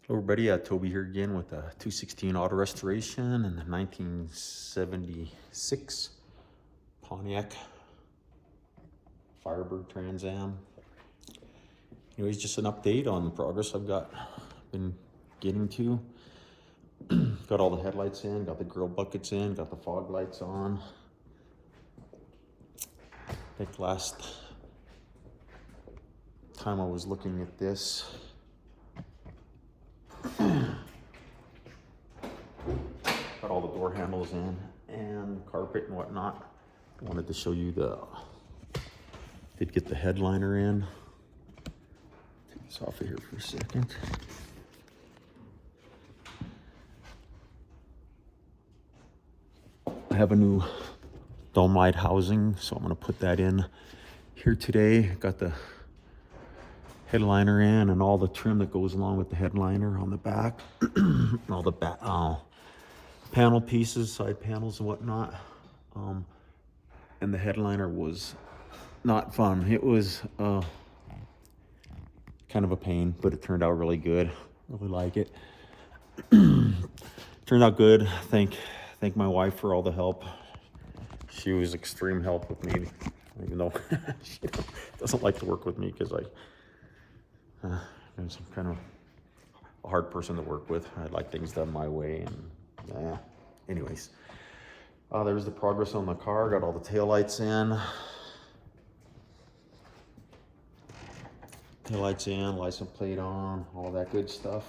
Hello everybody, Toby here again with a 216 auto restoration and the 1976 Pontiac Firebird Trans Am. Anyways, just an update on the progress I've been getting to. Got all the headlights in, got the grill buckets in, got the fog lights on. I think last time I was looking at this, got all the door handles in and carpet and whatnot. I wanted to show you did get the headliner in. Take this off of here for a second. I have a new dome light housing, so I'm gonna put that in here today. Got the headliner in and all the trim that goes along with the headliner on the back. All the panel pieces, side panels and whatnot. And the headliner was not fun. It was kind of a pain, but it turned out really good. Really like it. Turned out good. Thank my wife for all the help. She was extreme help with me, even though she doesn't like to work with me because I'm some kind of a hard person to work with. I like things done my way, and anyways, there's the progress on the car. Got all the taillights in. Taillights in, license plate on, all that good stuff.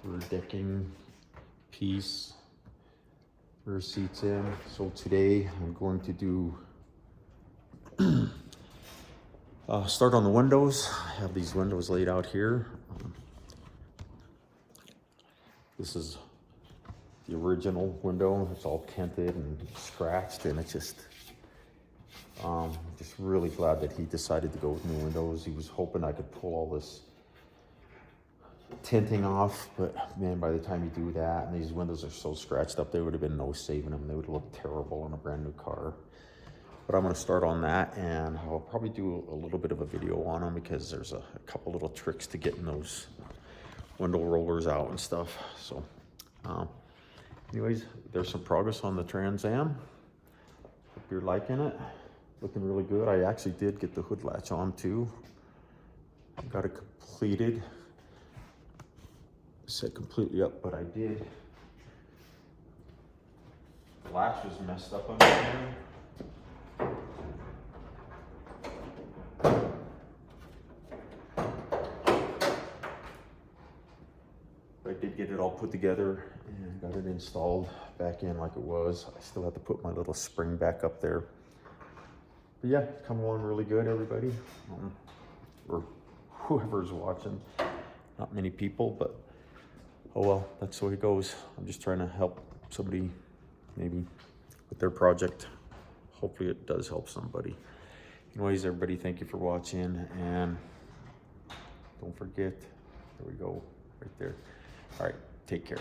Rear decking piece, rear seats in. So today I'm going to do start on the windows. I have these windows laid out here. This is the original window. It's all tinted and scratched, and it's just really glad that he decided to go with new windows. He was hoping I could pull all this tinting off, but man, by the time you do that, and these windows are so scratched up, there would have been no saving them. They would look terrible on a brand new car. But I'm going to start on that, and I'll probably do a little bit of a video on them because there's a couple little tricks to getting those window rollers out and stuff. So anyways, there's some progress on the Trans Am. Hope you're liking it. Looking really good. I actually did get the hood latch on too. Got it completed. Set completely up, but I did. The latch was messed up under there. I did get it all put together and got it installed back in like it was. I still have to put my little spring back up there. But yeah, it's coming along really good, everybody. Or whoever's watching. Not many people, but oh well, that's the way it goes. I'm just trying to help somebody maybe with their project. Hopefully it does help somebody. Anyways, everybody, thank you for watching, and don't forget, there we go, right there. All right, take care.